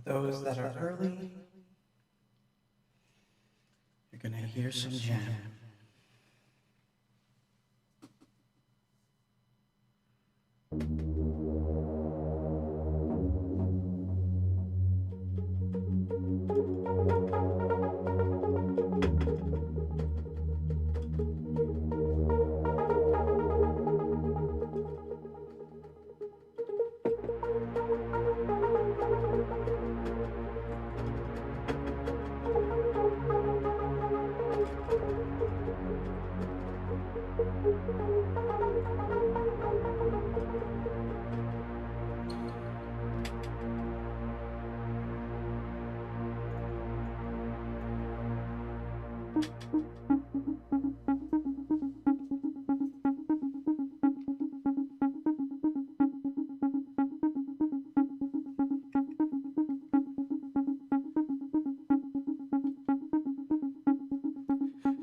For those that are early, you're gonna hear some jam.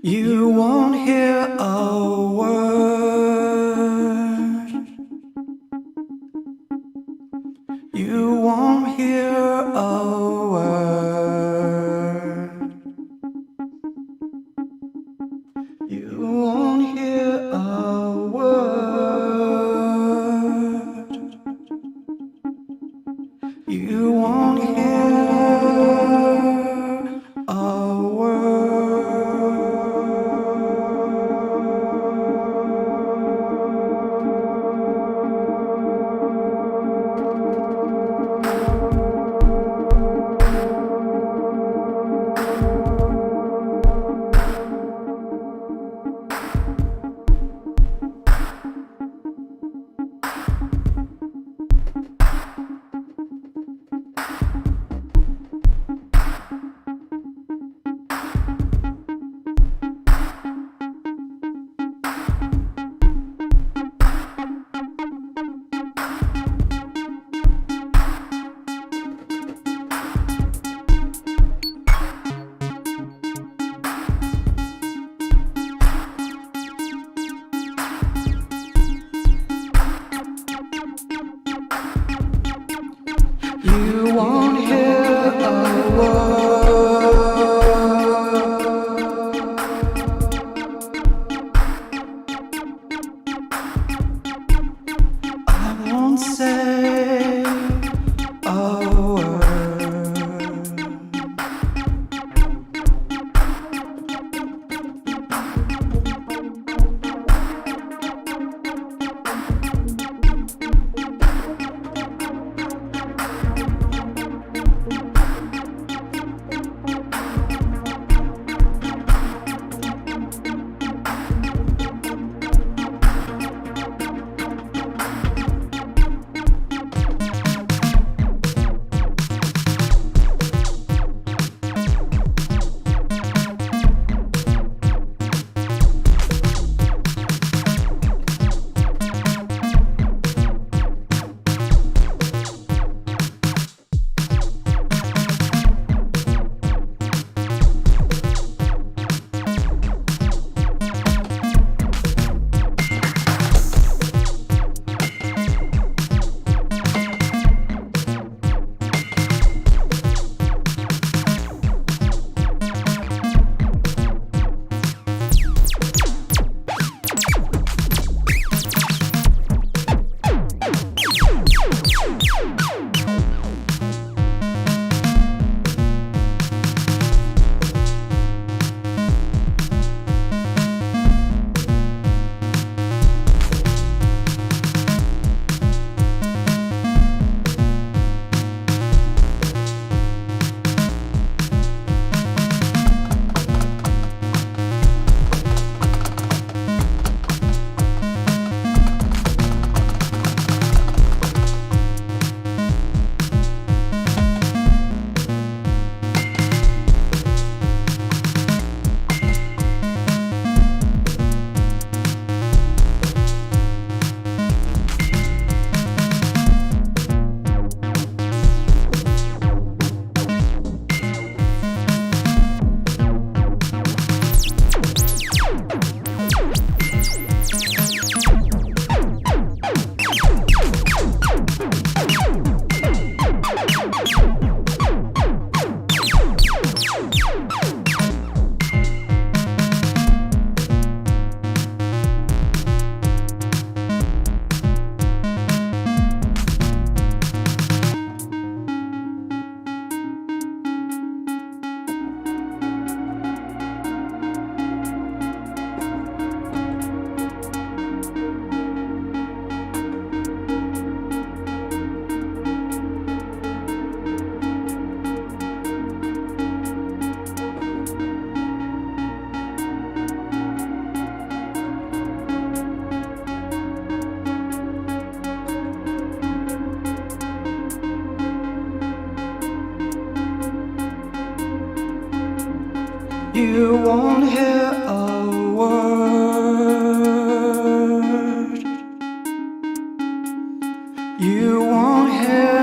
You won't hear a word. You won't hear a word. You won't hear a word. You won't hear a word. You won't hear a word. You won't hear.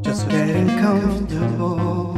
Just getting comfortable.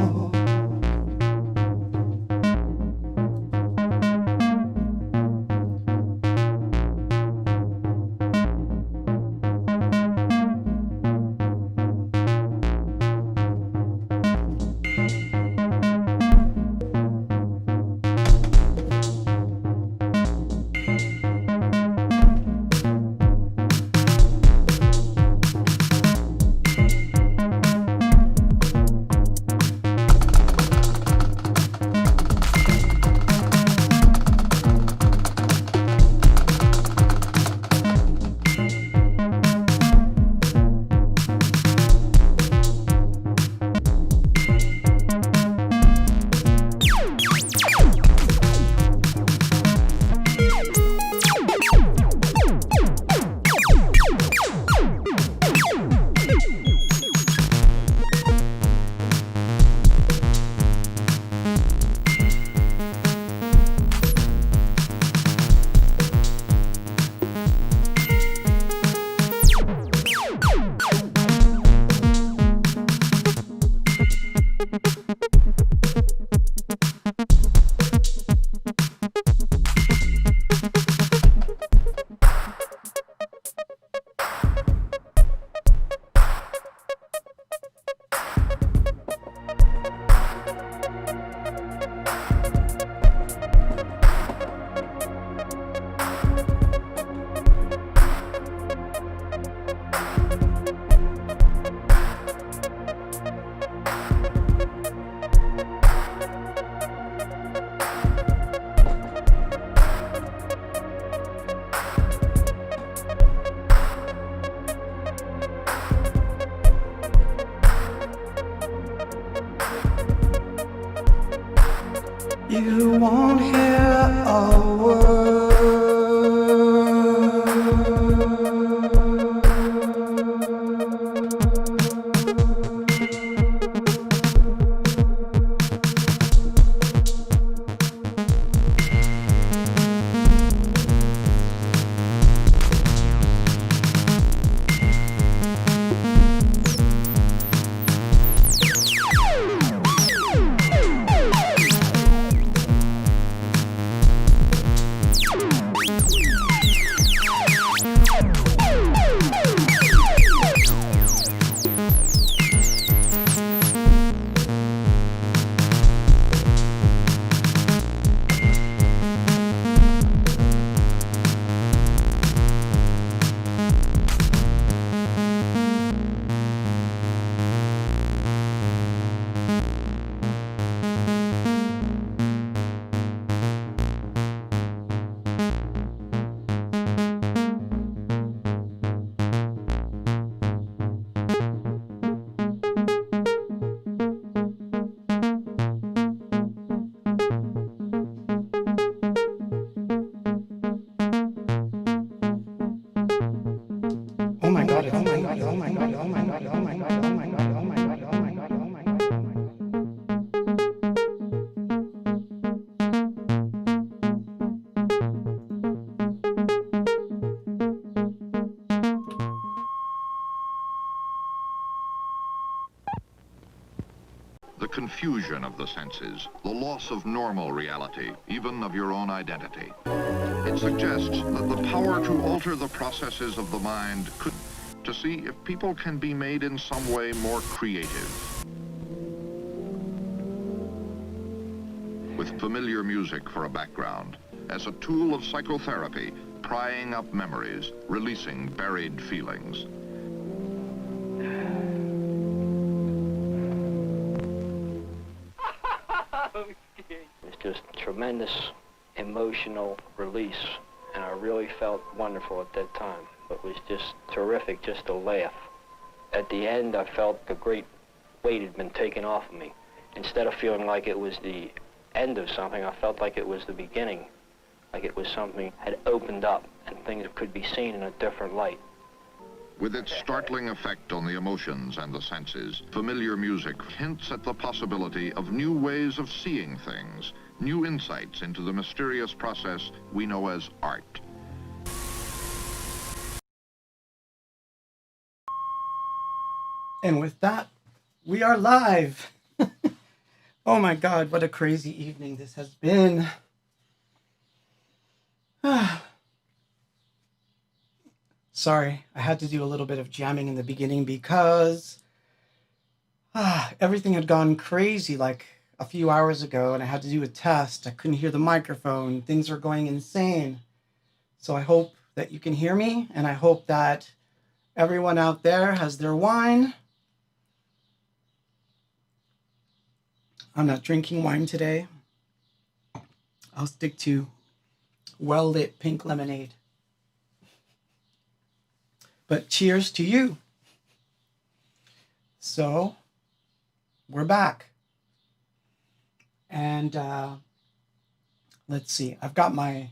You won't hear a word. confusion of the senses, the loss of normal reality, even of your own identity. It suggests that the power to alter the processes of the mind could, to see if people can be made in some way more creative. With familiar music for a background, as a tool of psychotherapy, prying up memories, releasing buried feelings. It's just tremendous emotional release, and I really felt wonderful at that time. It was just terrific just to laugh. At the end, I felt a great weight had been taken off of me. Instead of feeling like it was the end of something, I felt like it was the beginning, like it was something had opened up and things could be seen in a different light. With its startling effect on the emotions and the senses, familiar music hints at the possibility of new ways of seeing things, new insights into the mysterious process we know as art. And with that, we are live. Oh my God, what a crazy evening this has been. Sorry, I had to do a little bit of jamming in the beginning because everything had gone crazy like a few hours ago, and I had to do a test. I couldn't hear the microphone. Things were going insane. So I hope that you can hear me, and I hope that everyone out there has their wine. I'm not drinking wine today. I'll stick to well-lit pink lemonade. But cheers to you. So, we're back. And let's see. I've got my...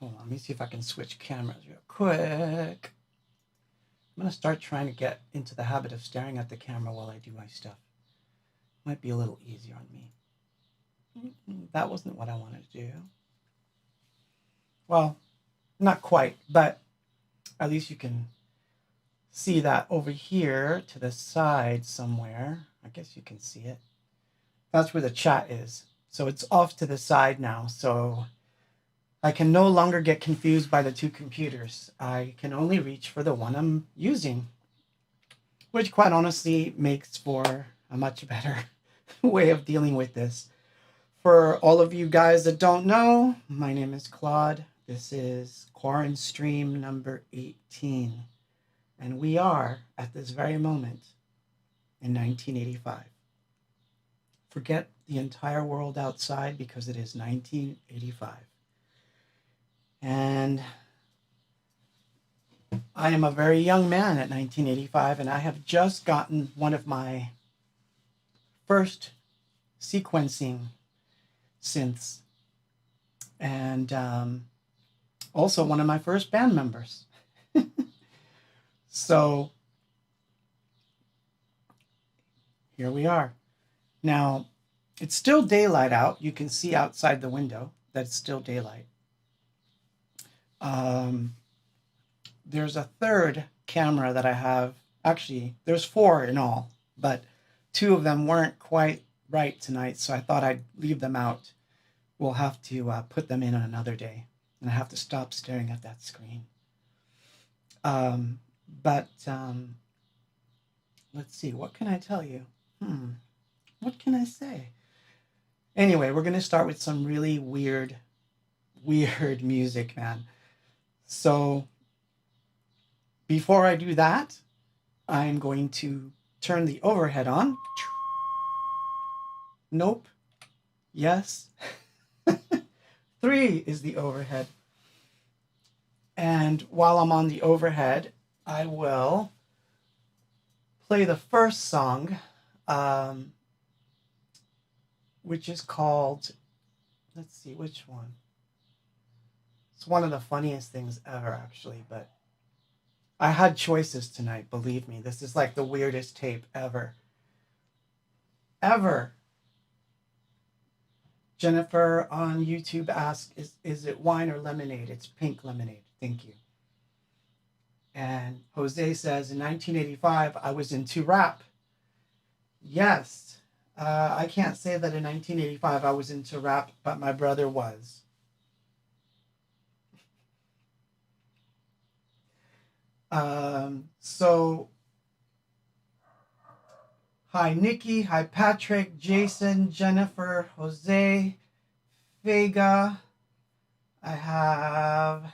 Hold on, let me see if I can switch cameras real quick. I'm going to start trying to get into the habit of staring at the camera while I do my stuff. Might be a little easier on me. That wasn't what I wanted to do. Well, not quite, but at least you can see that over here to the side somewhere. I guess you can see it. That's where the chat is. So it's off to the side now. So I can no longer get confused by the two computers. I can only reach for the one I'm using, which quite honestly makes for a much better way of dealing with this. For all of you guys that don't know, my name is Claude. This is Quarantine Stream number 18. And we are, at this very moment, in 1985. Forget the entire world outside because it is 1985. And I am a very young man at 1985, and I have just gotten one of my first sequencing synths, and also one of my first band members. So here we are. Now, it's still daylight out. You can see outside the window that it's still daylight. There's a third camera that I have. Actually, there's 4 in all, but 2 of them weren't quite right tonight, so I thought I'd leave them out. We'll have to put them in on another day, and I have to stop staring at that screen. But let's see, what can I tell you? What can I say? Anyway, we're going to start with some really weird music, man. So before I do that, I'm going to turn the overhead on. Nope. Yes. 3 is the overhead. And while I'm on the overhead, I will play the first song, which is called, let's see, which one? It's one of the funniest things ever, actually, but I had choices tonight, believe me. This is like the weirdest tape ever. Ever. Jennifer on YouTube asked, is it wine or lemonade? It's pink lemonade. Thank you. And Jose says, in 1985, I was into rap. Yes. I can't say that in 1985 I was into rap, but my brother was. So, hi Nikki, hi Patrick, Jason, Jennifer, Jose, Vega. I have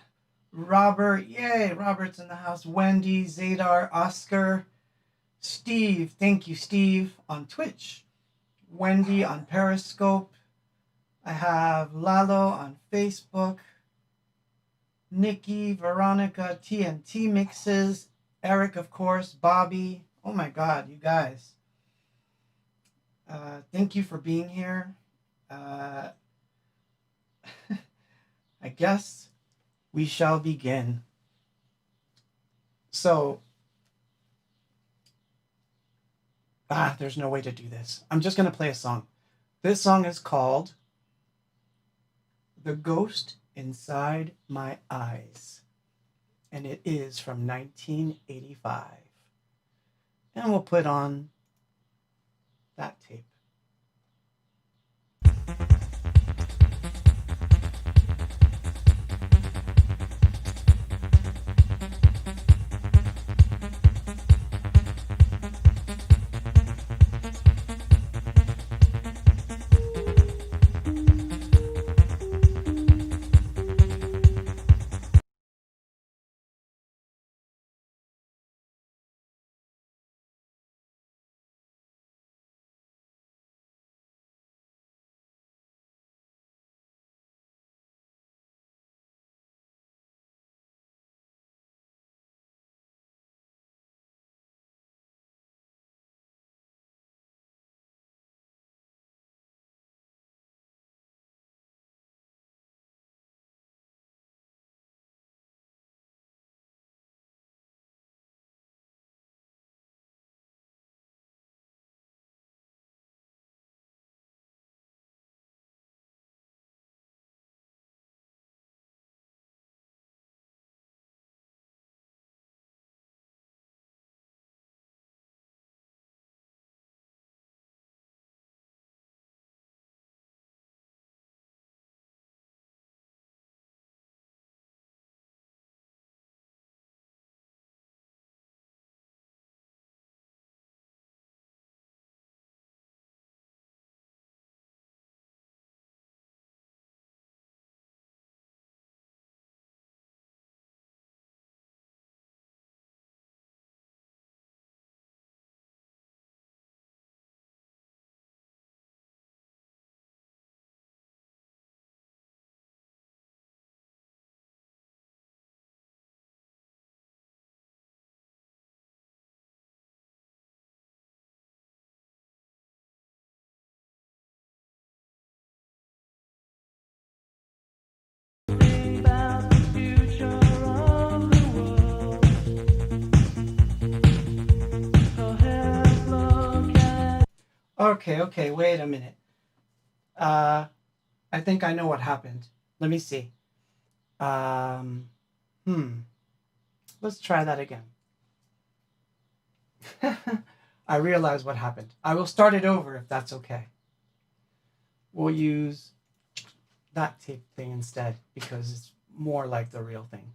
Robert, yay, Robert's in the house. Wendy, Zadar, Oscar, Steve, thank you, Steve, on Twitch. Wendy on Periscope. I have Lalo on Facebook. Nikki, Veronica, TNT Mixes, Eric, of course, Bobby. Oh my God, you guys. Thank you for being here. I guess we shall begin. So, there's no way to do this. I'm just going to play a song. This song is called The Ghost Inside My Eyes, and it is from 1985. And we'll put on that tape. Okay, wait a minute. I think I know what happened. Let me see. Let's try that again. I realize what happened. I will start it over if that's okay. We'll use that tape thing instead because it's more like the real thing.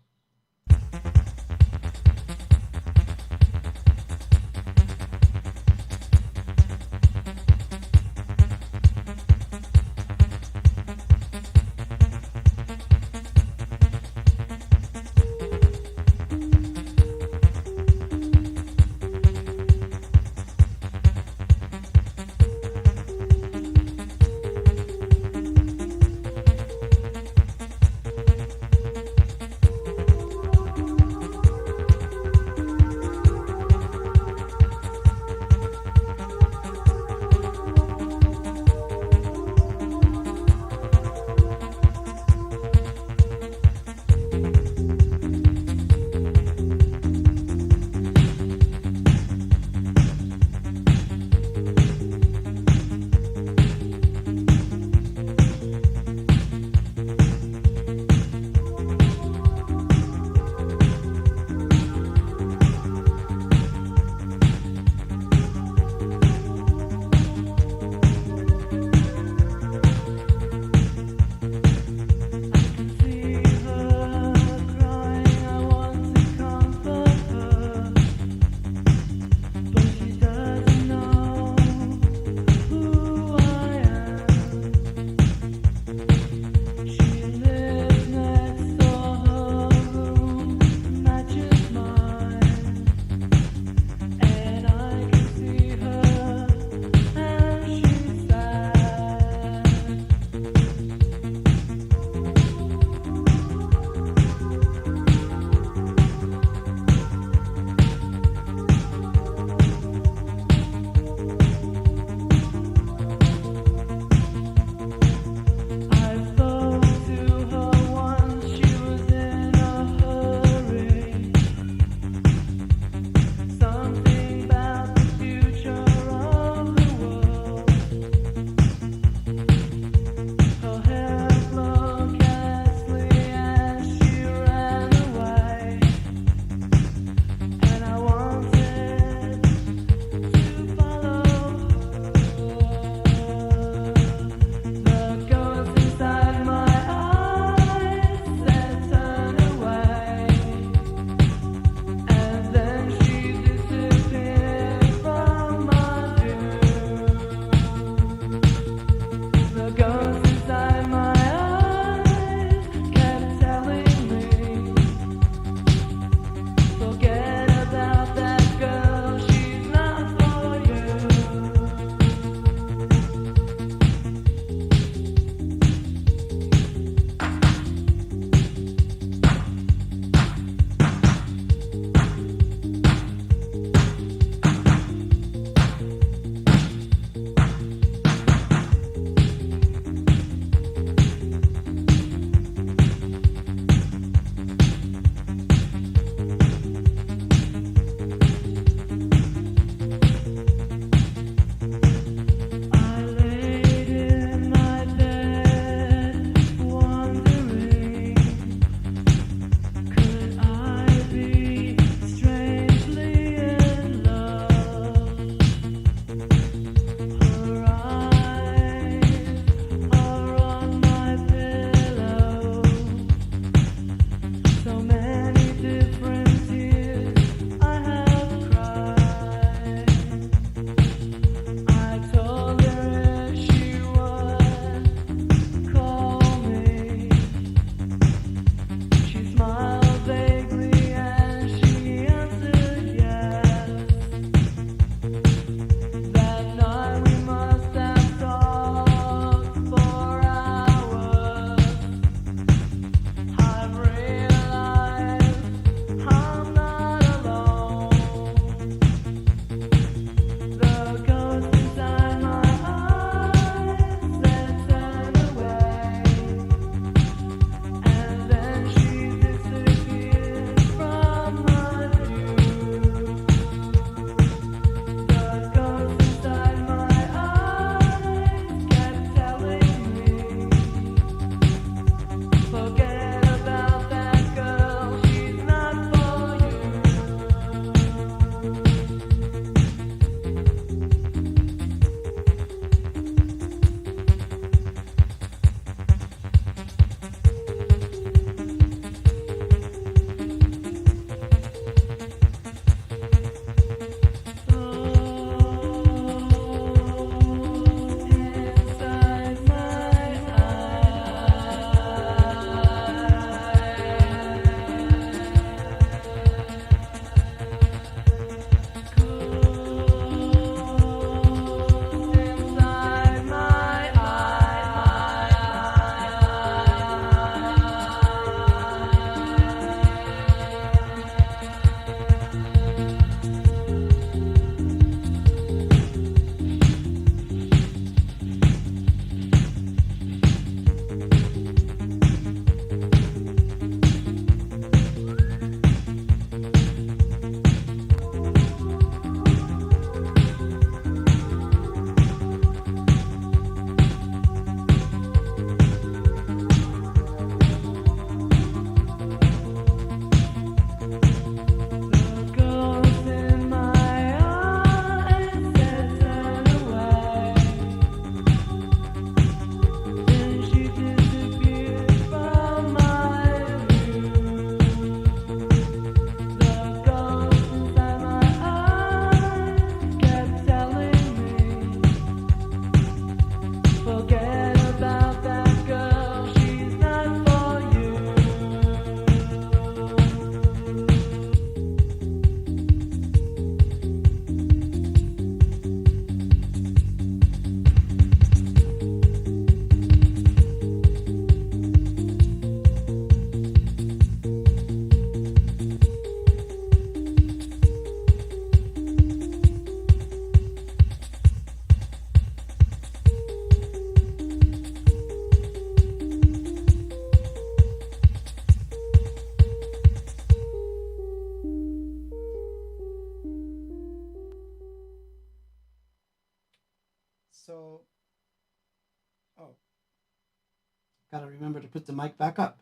remember to put the mic back up.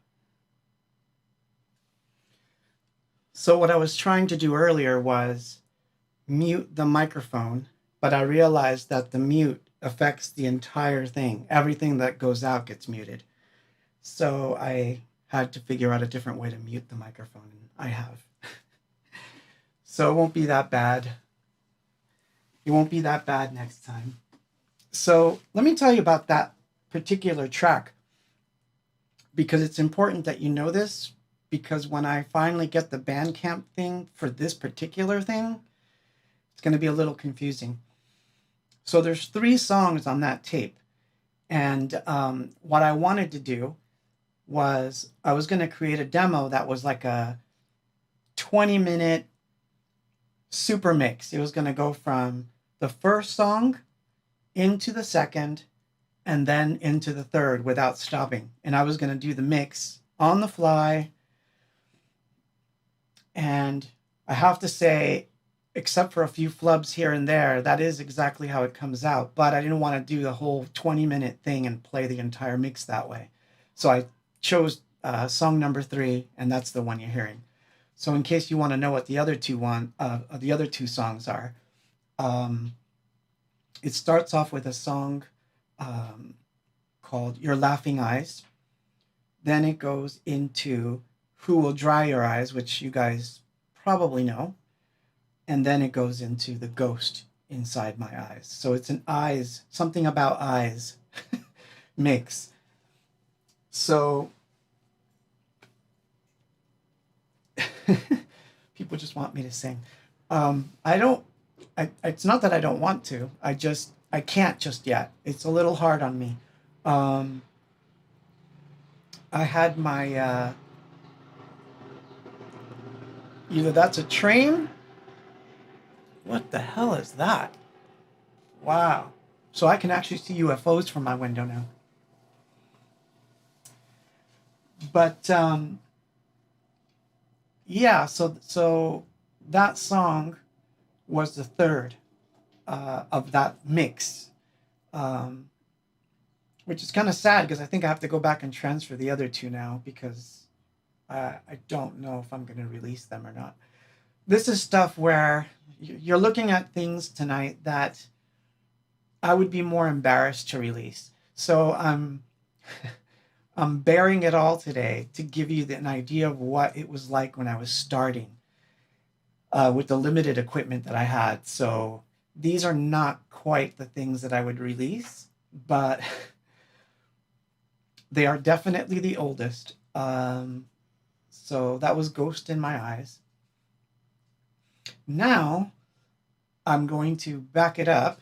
So what I was trying to do earlier was mute the microphone, but I realized that the mute affects the entire thing. Everything that goes out gets muted. So I had to figure out a different way to mute the microphone, and I have. So it won't be that bad. It won't be that bad next time. So let me tell you about that particular track, because it's important that you know this, because when I finally get the Bandcamp thing for this particular thing, it's going to be a little confusing. So there's 3 songs on that tape. And what I wanted to do was I was going to create a demo that was like a 20-minute super mix. It was going to go from the first song into the second and then into the third without stopping. And I was going to do the mix on the fly. And I have to say, except for a few flubs here and there, that is exactly how it comes out. But I didn't want to do the whole 20-minute thing and play the entire mix that way. So I chose song number 3, and that's the one you're hearing. So in case you want to know what the other two songs are, it starts off with a song called Your Laughing Eyes. Then it goes into Who Will Dry Your Eyes, which you guys probably know. And then it goes into The Ghost Inside My Eyes. So it's an eyes, something about eyes mix. So people just want me to sing. It's not that I don't want to. I can't just yet. It's a little hard on me. I had my, either that's a train. What the hell is that? Wow. So I can actually see UFOs from my window now. But, yeah, so that song was the third of that mix, which is kind of sad because I think I have to go back and transfer the other 2 now because I don't know if I'm going to release them or not. This is stuff where you're looking at things tonight that I would be more embarrassed to release. So I'm bearing it all today to give you an idea of what it was like when I was starting with the limited equipment that I had. So these are not quite the things that I would release, but they are definitely the oldest. So that was Ghost in My Eyes. Now I'm going to back it up.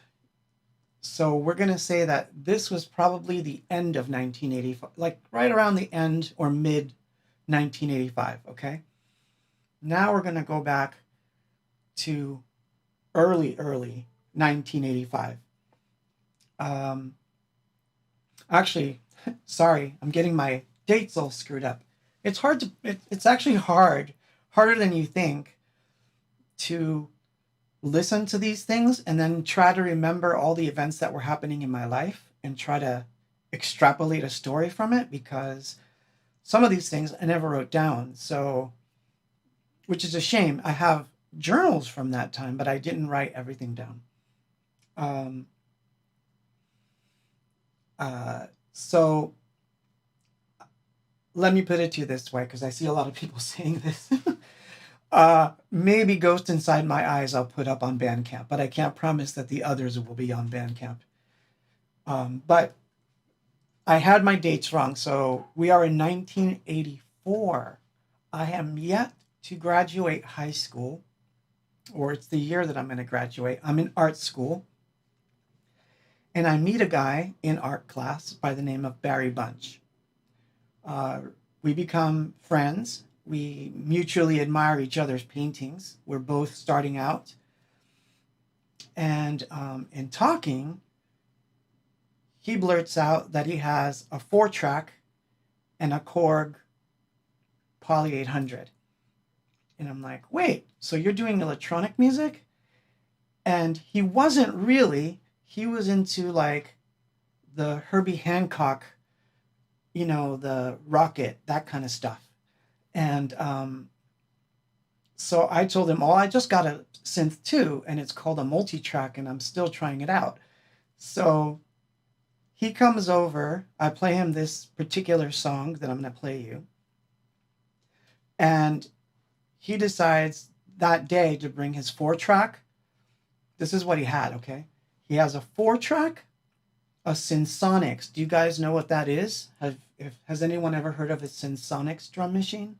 So we're going to say that this was probably the end of 1985, like right around the end or mid 1985, okay? Now we're going to go back to early 1985. Actually, sorry, I'm getting my dates all screwed up. It's actually harder than you think to listen to these things and then try to remember all the events that were happening in my life and try to extrapolate a story from it, because some of these things I never wrote down. So, which is a shame. I have journals from that time, but I didn't write everything down. So let me put it to you this way, because I see a lot of people saying this. Maybe Ghost Inside My Eyes I'll put up on Bandcamp, but I can't promise that the others will be on Bandcamp. But I had my dates wrong. So we are in 1984. I am yet to graduate high school, or it's the year that I'm going to graduate. I'm in art school. And I meet a guy in art class by the name of Barry Bunch. We become friends. We mutually admire each other's paintings. We're both starting out. And in talking, he blurts out that he has a 4-track and a Korg Poly 800. And I'm like, wait, so you're doing electronic music? And he wasn't really. He was into like the Herbie Hancock the rocket, that kind of stuff. And so I told him, oh, I just got a synth too, and it's called a multi-track, and I'm still trying it out. So he comes over, I play him this particular song that I'm going to play you, and he decides that day to bring his 4-track. This is what he had, okay? He has a 4-track, a Synsonics. Do you guys know what that is? Has anyone ever heard of a Synsonics drum machine?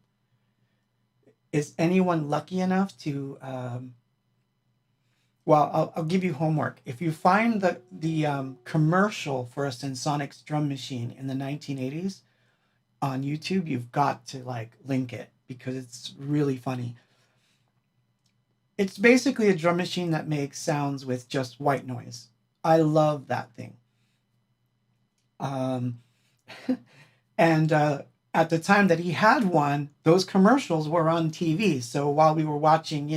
Is anyone lucky enough to... I'll give you homework. If you find the commercial for a Synsonics drum machine in the 1980s on YouTube, you've got to link it because it's really funny. It's basically a drum machine that makes sounds with just white noise. I love that thing. And at the time that he had one, those commercials were on TV. So while we were watching,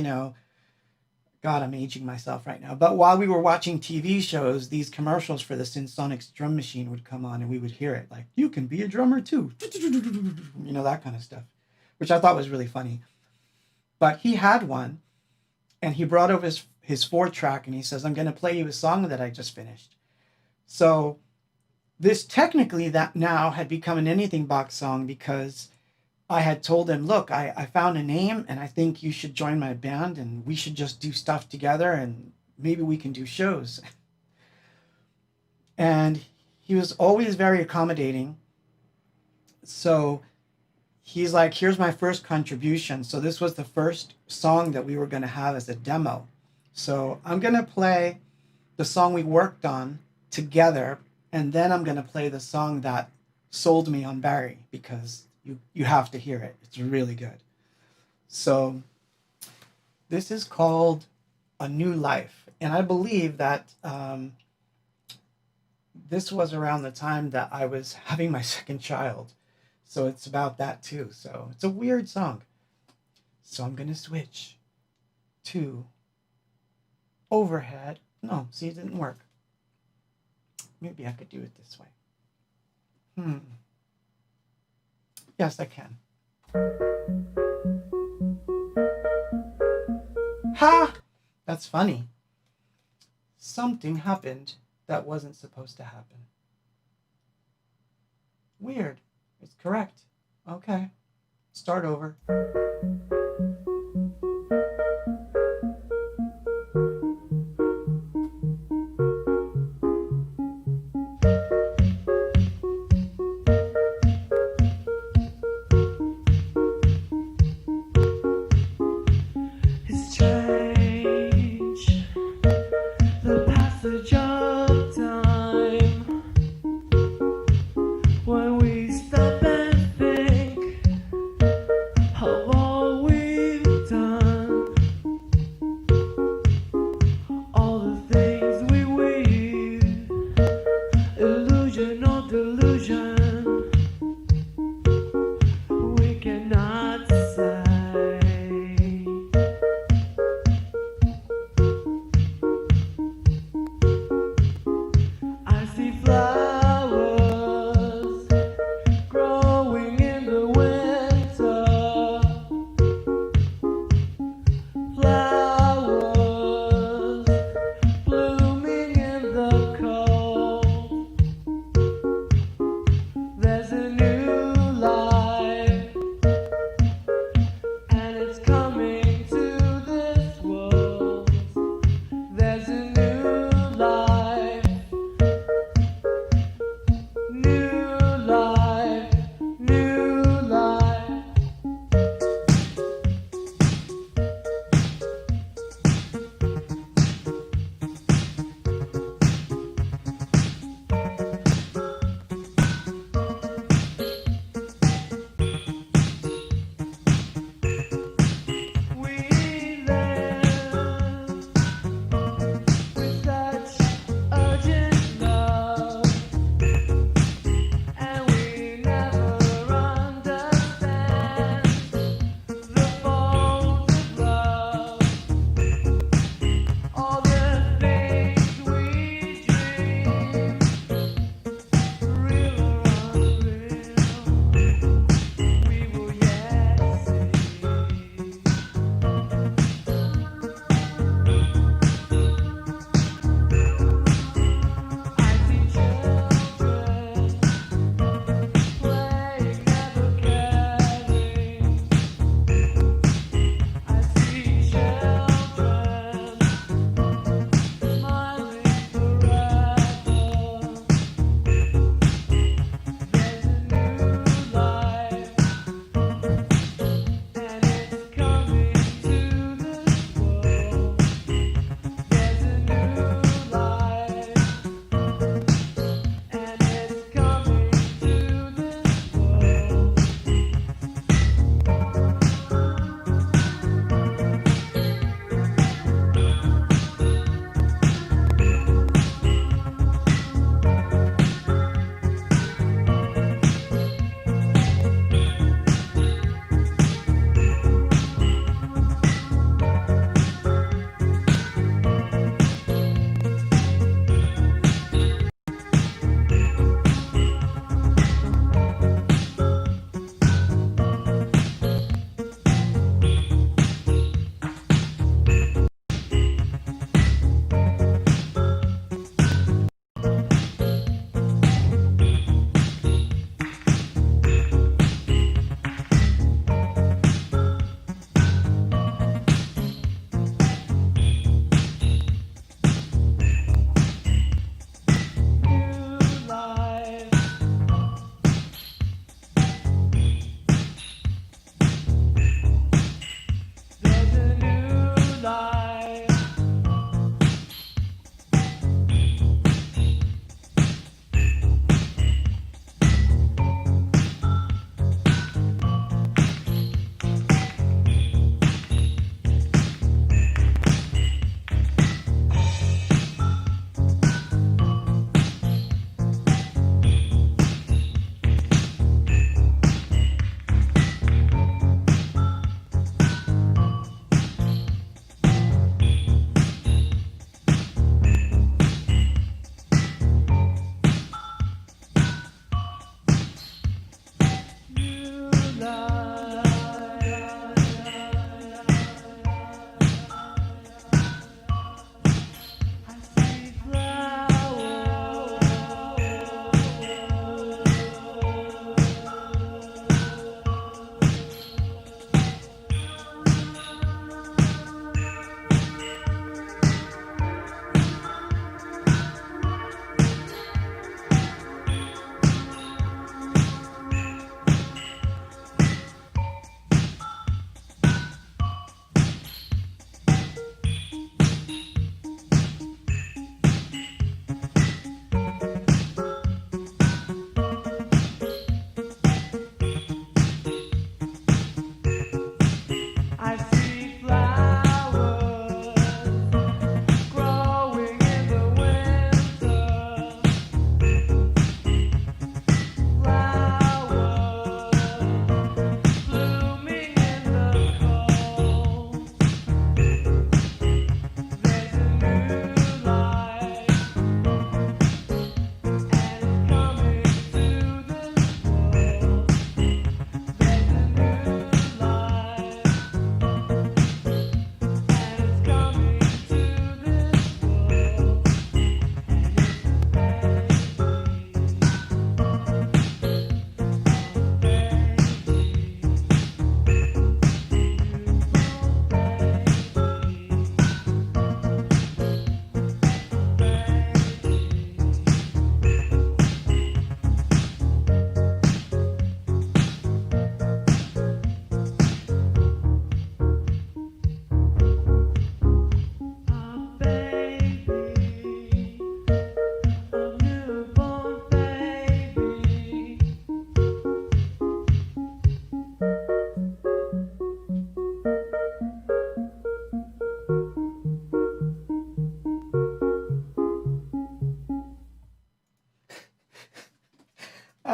God, I'm aging myself right now. But while we were watching TV shows, these commercials for the Synsonics drum machine would come on and we would hear it. Like, you can be a drummer too. That kind of stuff, which I thought was really funny. But he had one and he brought over his 4-track and he says, I'm going to play you a song that I just finished. So this technically that now had become an Anything Box song because I had told him, look, I found a name and I think you should join my band and we should just do stuff together and maybe we can do shows. And he was always very accommodating. So he's like, here's my first contribution. So this was the first song that we were going to have as a demo. So I'm going to play the song we worked on together, and then I'm going to play the song that sold me on Barry because you have to hear it. It's really good. So this is called A New Life. And I believe that this was around the time that I was having my second child. So it's about that too. So it's a weird song. So I'm going to switch to overhead. No, see, it didn't work. Maybe I could do it this way. Yes, I can. Ha! That's funny. Something happened that wasn't supposed to happen. Weird. It's correct. Okay. Start over. When we stop and think of all we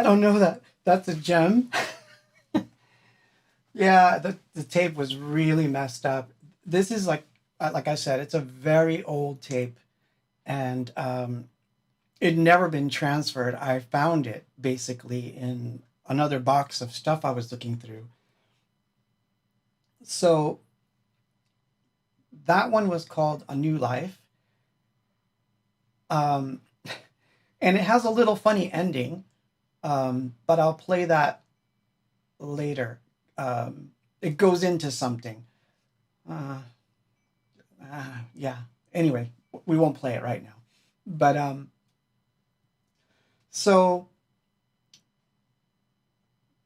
I don't know that. That's a gem. Yeah, the tape was really messed up. This is like I said, it's a very old tape, and it'd never been transferred. I found it basically in another box of stuff I was looking through. So that one was called A New Life. Um, and it has a little funny ending, but I'll play that later. It goes into something. Yeah. Anyway, we won't play it right now. But so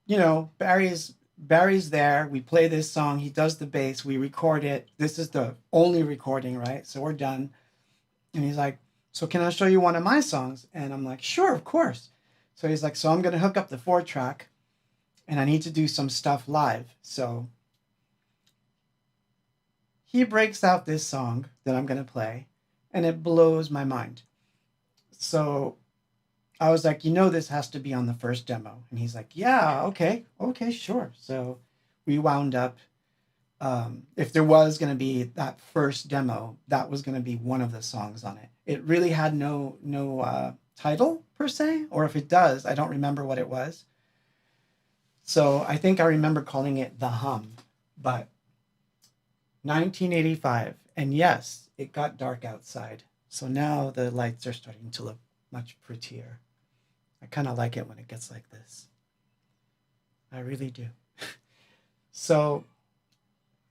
Barry's there. We play this song. He does the bass. We record it. This is the only recording, right? So we're done. And he's like, "So can I show you one of my songs?" And I'm like, "Sure, of course." So he's like, "So I'm gonna hook up the 4-track, and I need to do some stuff live." So he breaks out this song that I'm gonna play, and it blows my mind. So I was like, this has to be on the first demo. And he's like, "Yeah, okay, sure." So we wound up, if there was going to be that first demo, that was going to be one of the songs on it. It really had no title per se, or if it does, I don't remember what it was. So I think I remember calling it The Hum, but 1985. And yes, it got dark outside. So now the lights are starting to look much prettier. I kind of like it when it gets like this. I really do. So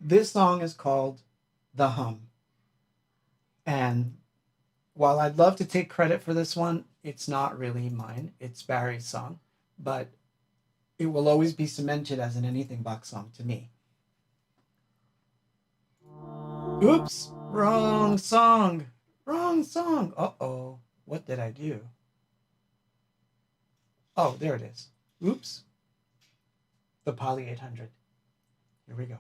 this song is called The Hum. And while I'd love to take credit for this one, it's not really mine. It's Barry's song. But it will always be cemented as an Anything Box song to me. Oops, wrong song. Wrong song. Uh-oh, what did I do? Oh, there it is. Oops. The Poly 800. Here we go.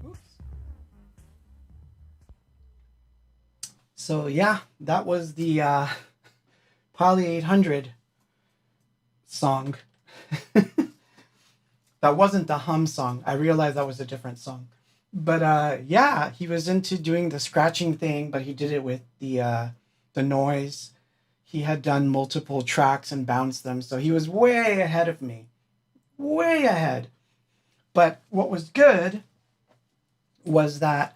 Oops. So yeah, that was the Poly 800 song. That wasn't the hum song. I realized that was a different song. But yeah, he was into doing the scratching thing, but he did it with the noise. He had done multiple tracks and bounced them, so he was way ahead of me. Way ahead. But what was good was that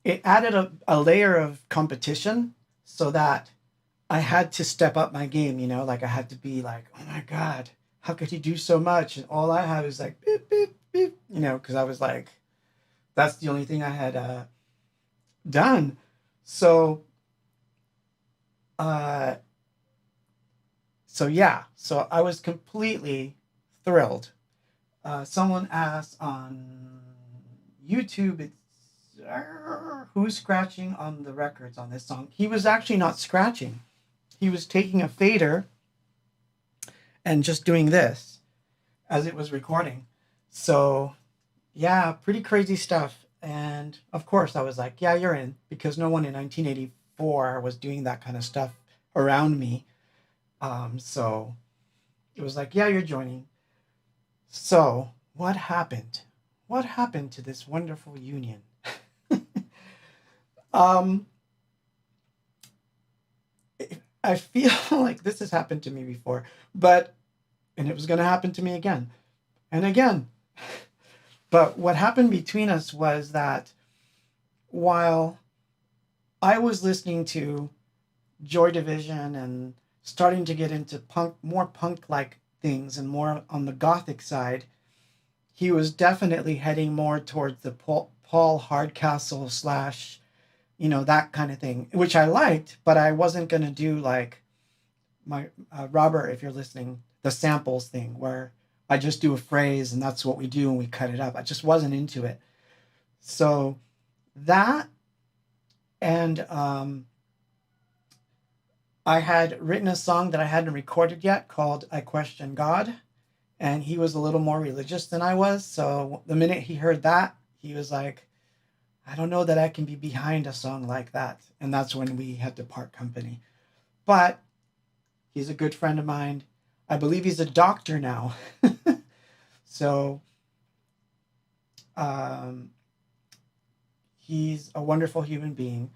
it added a layer of competition so that I had to step up my game, you know, like I had to be like, oh my God, how could he do so much? And all I had was like, beep, beep, beep, you know, because I was like, that's the only thing I had done. So, yeah, so I was completely thrilled. Someone asked on YouTube, it's who's scratching on the records on this song? He was actually not scratching. He was taking a fader and just doing this as it was recording. So yeah, pretty crazy stuff. And of course I was like, yeah, you're in, because no one in 1984 was doing that kind of stuff around me. So it was like, yeah, you're joining. So what happened? What happened to this wonderful union? I feel like this has happened to me before, and it was going to happen to me again and again. But what happened between us was that while I was listening to Joy Division and starting to get into more punk-like things and more on the gothic side, he was definitely heading more towards the Paul Hardcastle / you know, that kind of thing, which I liked, but I wasn't going to do like my Robert, if you're listening, the samples thing where I just do a phrase and that's what we do and we cut it up. I just wasn't into it. So that, and I had written a song that I hadn't recorded yet called I Question God, and he was a little more religious than I was. So the minute he heard that, he was like, I don't know that I can be behind a song like that. And that's when we had to part company. But he's a good friend of mine. I believe he's a doctor now. So he's a wonderful human being,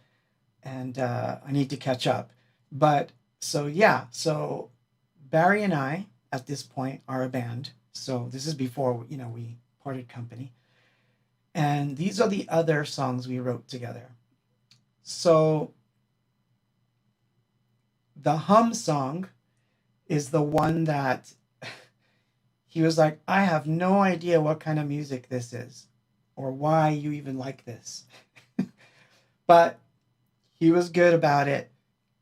and I need to catch up. But so yeah, so Barry and I at this point are a band. So this is before, you know, we parted company. And these are the other songs we wrote together. So the hum song is the one that he was like, I have no idea what kind of music this is or why you even like this. But he was good about it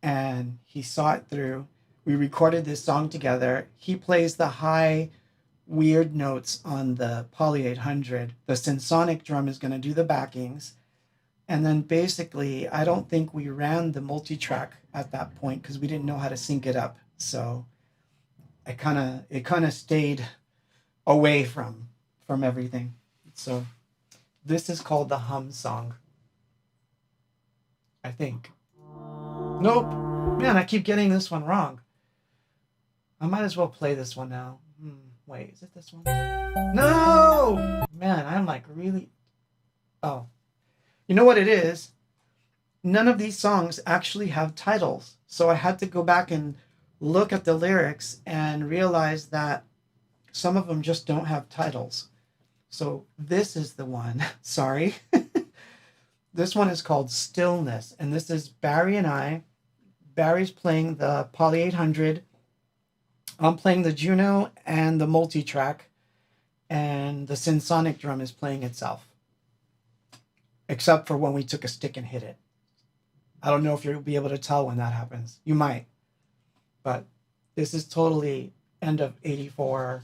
and he saw it through. We recorded this song together. He plays the high weird notes on the Poly 800. The Synsonic drum is going to do the backings. And then basically, I don't think we ran the multi-track at that point because we didn't know how to sync it up. So it kind of stayed away from everything. So this is called the hum song, I think. Nope. Man, I keep getting this one wrong. I might as well play this one now. Wait, is it this one? No! Man, I'm like really... Oh. You know what it is? None of these songs actually have titles. So I had to go back and look at the lyrics and realize that some of them just don't have titles. So this is the one. Sorry. This one is called Stillness. And this is Barry and I. Barry's playing the Poly 800. I'm playing the Juno and the multi-track, and the Synsonic drum is playing itself. Except for when we took a stick and hit it. I don't know if you'll be able to tell when that happens. You might. But this is totally end of 84/85.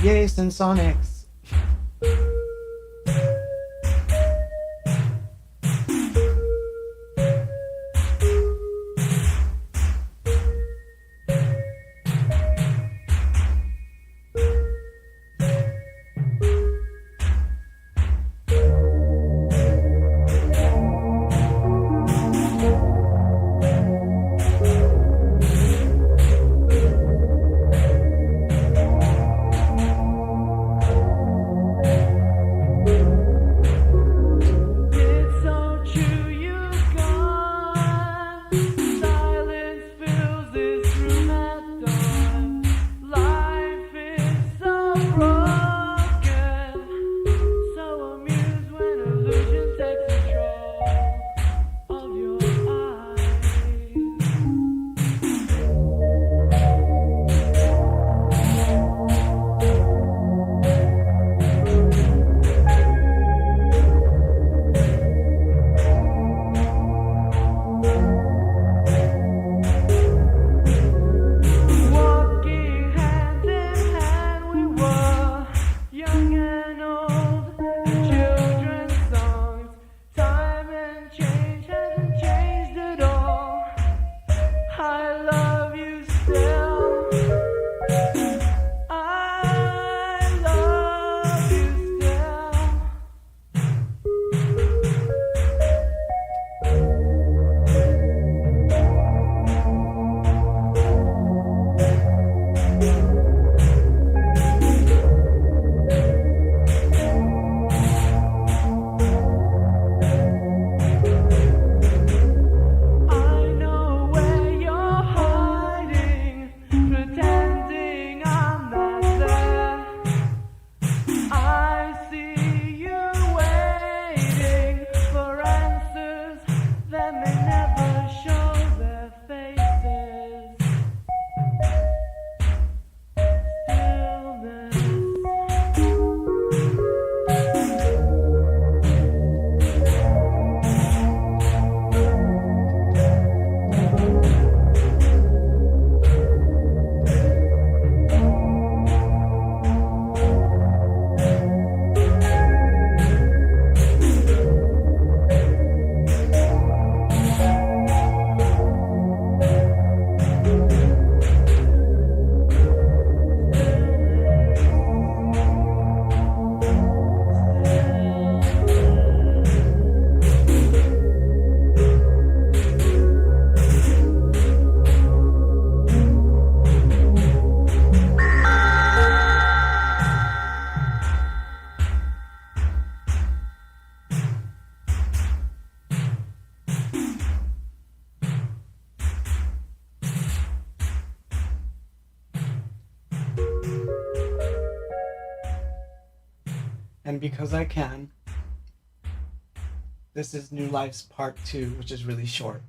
Yay, Synsonics. And because I can, this is New Life's part 2, which is really short.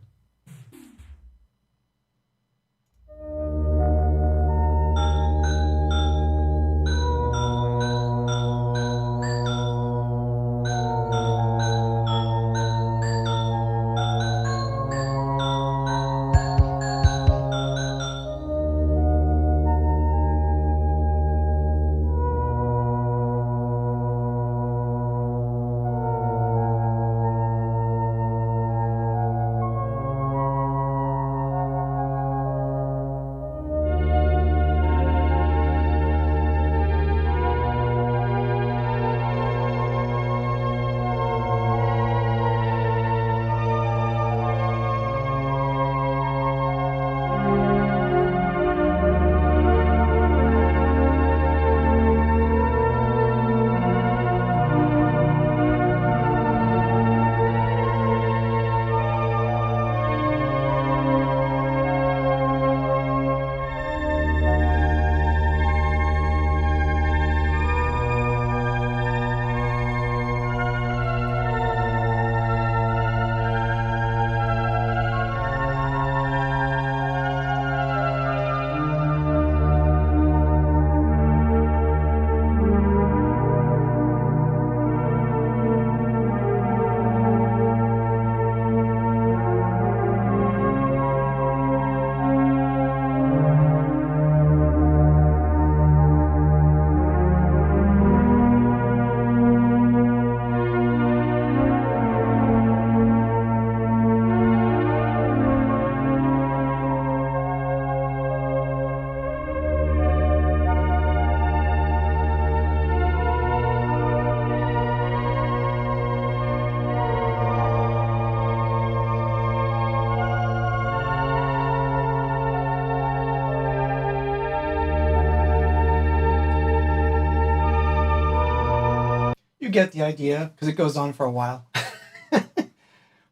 You get the idea, because it goes on for a while.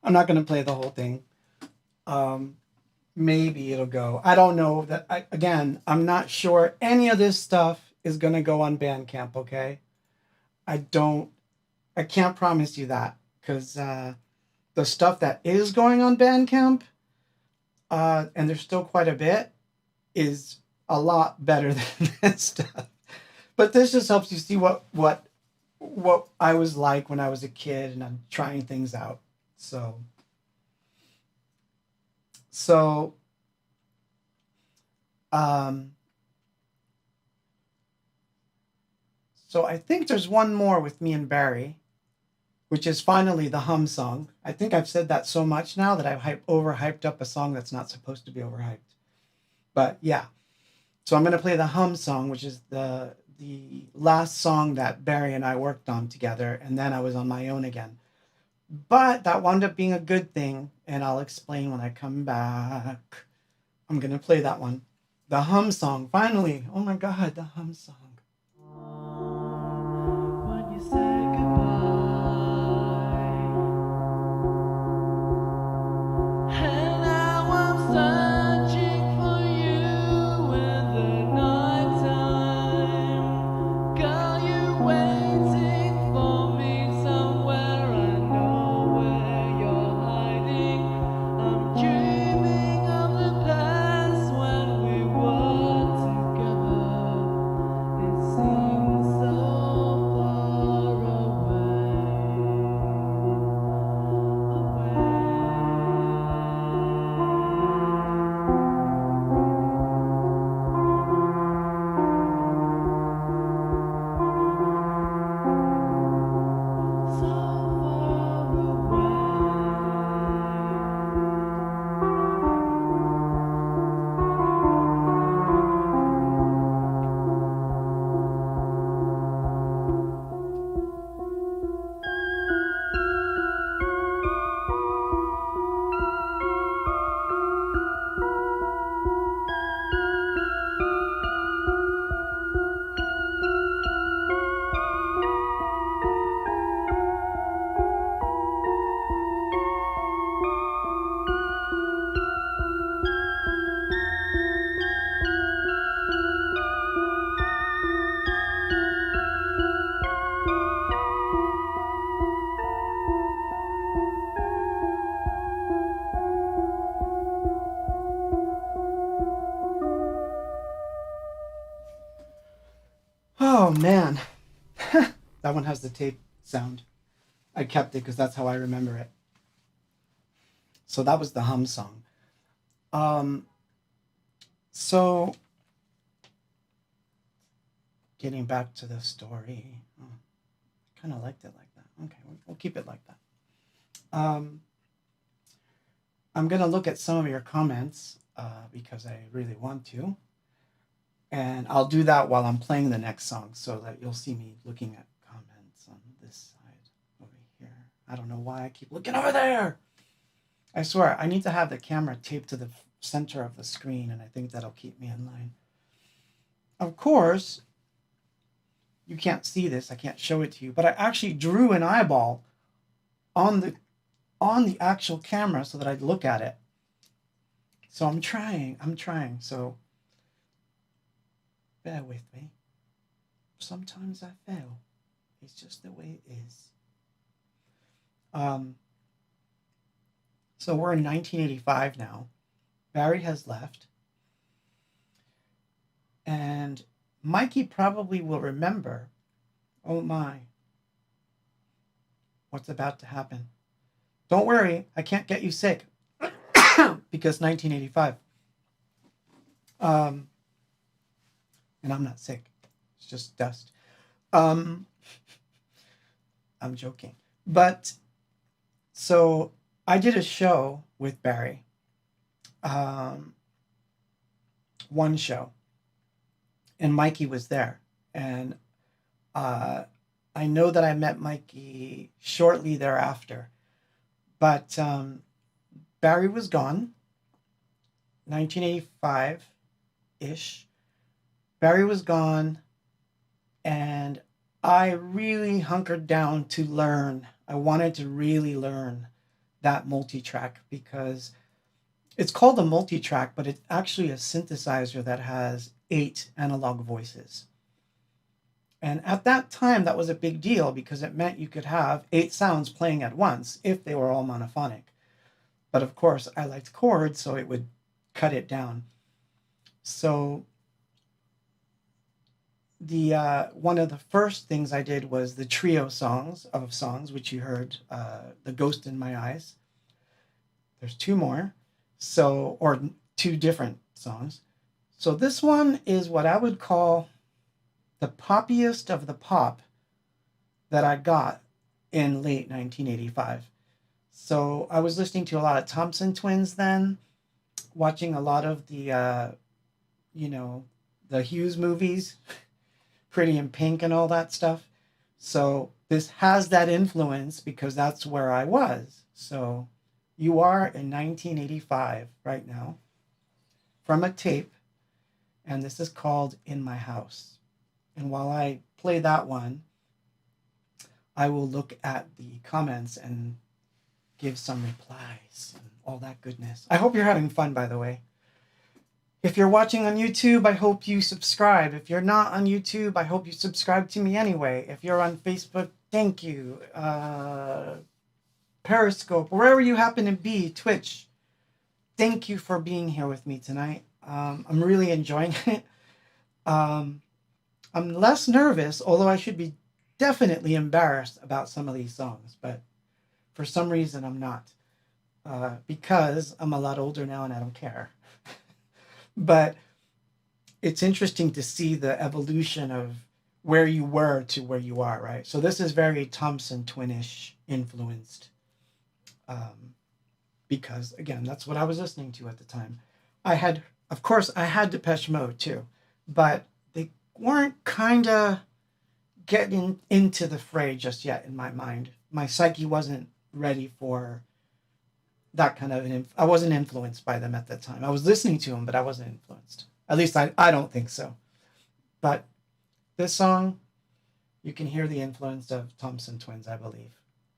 I'm not going to play the whole thing. Maybe it'll go. I don't know. Again, I'm not sure any of this stuff is going to go on Bandcamp, okay? I can't promise you that, because the stuff that is going on Bandcamp, and there's still quite a bit, is a lot better than this stuff. But this just helps you see what I was like when I was a kid, and I'm trying things out. So I think there's one more with me and Barry, which is finally the hum song. I think I've said that so much now that I've overhyped up a song that's not supposed to be overhyped. But yeah, so I'm going to play the hum song, which is the last song that Barry and I worked on together, and then I was on my own again. But that wound up being a good thing, and I'll explain when I come back. I'm going to play that one. The hum song, finally. Oh my God, the hum song. When you say goodbye, and now I'm searching for you in the nighttime. Girl, you're waiting for me somewhere. I know where you're hiding. I'm dreaming of the past when we were together in Oh, man. That one has the tape sound. I kept it because that's how I remember it. So that was the hum song. So getting back to the story. I kind of liked it like that. Okay, we'll keep it like that. I'm going to look at some of your comments because I really want to. And I'll do that while I'm playing the next song so that you'll see me looking at comments on this side over here. I don't know why I keep looking over there. I swear, I need to have the camera taped to the center of the screen, and I think that'll keep me in line. Of course, you can't see this. I can't show it to you, but I actually drew an eyeball on the actual camera so that I'd look at it. So I'm trying. So bear with me. Sometimes I fail. It's just the way it is. So we're in 1985 now. Barry has left. And Mikey probably will remember, oh my, what's about to happen. Don't worry, I can't get you sick because 1985. And I'm not sick. It's just dust. I'm joking. But so I did a show with Barry. One show. And Mikey was there. And I know that I met Mikey shortly thereafter. But Barry was gone. 1985-ish. Barry was gone. And I really hunkered down to learn. I wanted to really learn that multi-track because it's called a multi-track, but it's actually a synthesizer that has 8 analog voices. And at that time, that was a big deal because it meant you could have 8 sounds playing at once if they were all monophonic. But of course, I liked chords, so it would cut it down. So the one of the first things I did was the trio songs, which you heard, The Ghost in My Eyes. There's 2 more. So, or 2 different songs. So this one is what I would call the poppiest of the pop that I got in late 1985. So I was listening to a lot of Thompson Twins then, watching a lot of the, the Hughes movies, Pretty in Pink and all that stuff. So this has that influence because that's where I was. So you are in 1985 right now from a tape, and this is called In My House. And while I play that one, I will look at the comments and give some replies and all that goodness. I hope you're having fun, by the way. If you're watching on YouTube, I hope you subscribe. If you're not on YouTube, I hope you subscribe to me anyway. If you're on Facebook, thank you. Periscope, wherever you happen to be, Twitch, thank you for being here with me tonight. I'm really enjoying it. I'm less nervous, although I should be definitely embarrassed about some of these songs, but for some reason I'm not, because I'm a lot older now and I don't care. But it's interesting to see the evolution of where you were to where you are, right? So this is very Thompson Twin-ish influenced, because again, that's what I was listening to at the time. Of course, I had Depeche Mode too, but they weren't kind of getting into the fray just yet in my mind. My psyche wasn't ready for that kind of, I wasn't influenced by them at that time. I was listening to them, but I wasn't influenced. At least I don't think so. But this song, you can hear the influence of Thompson Twins, I believe.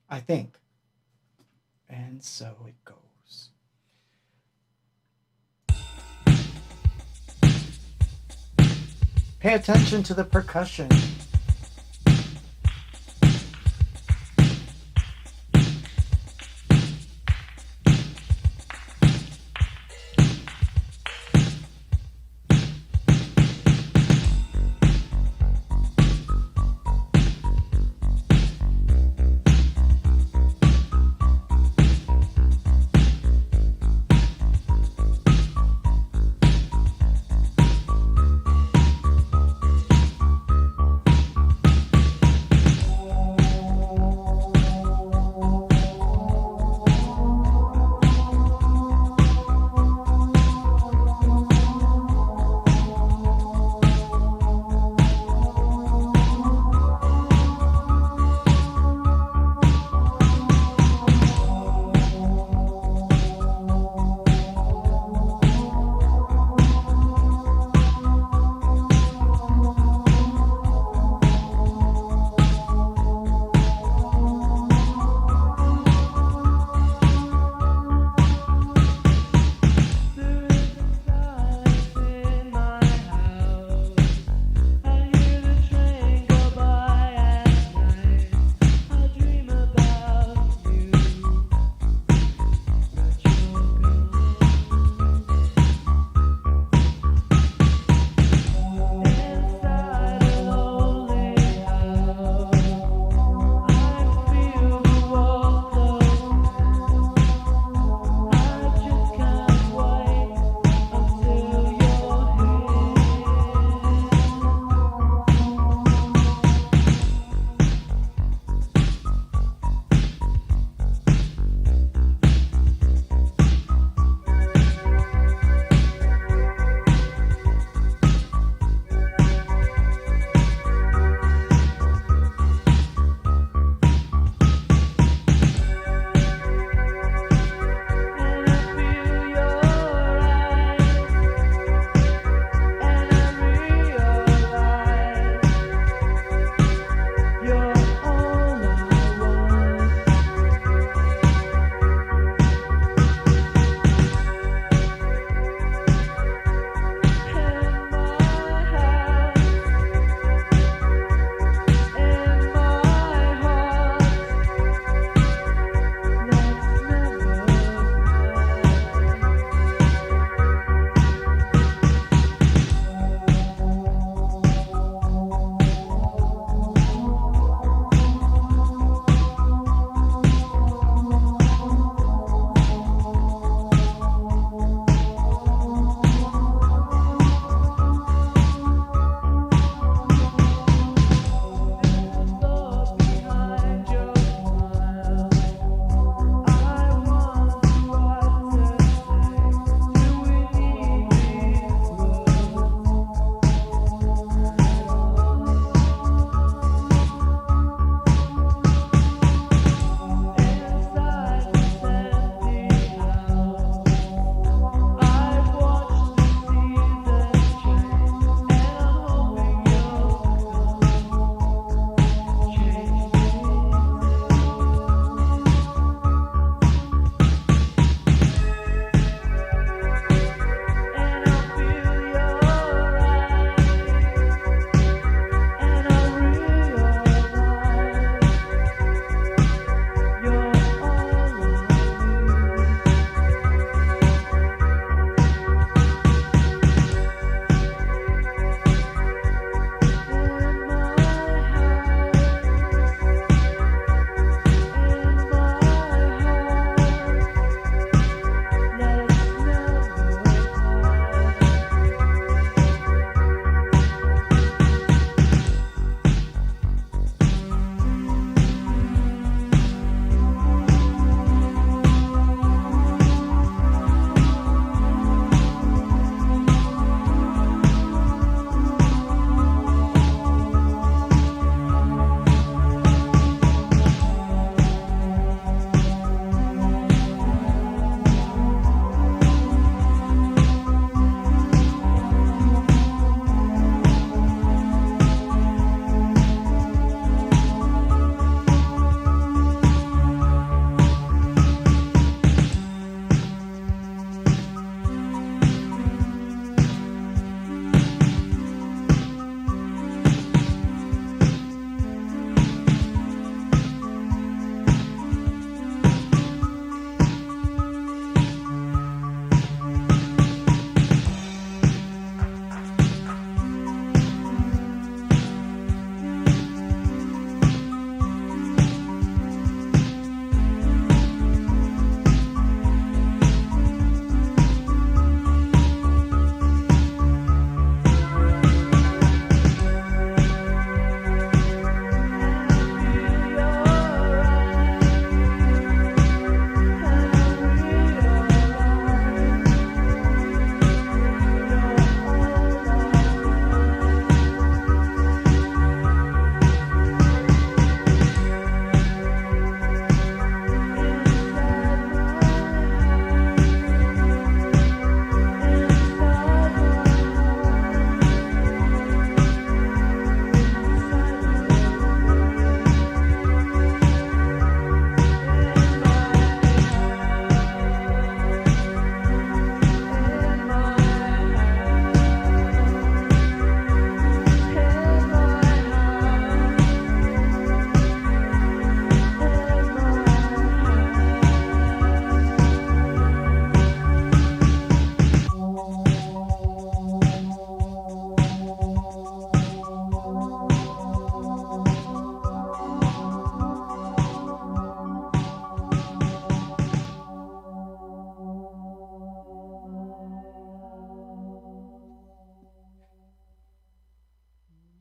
I think. And so it goes. Pay attention to the percussion.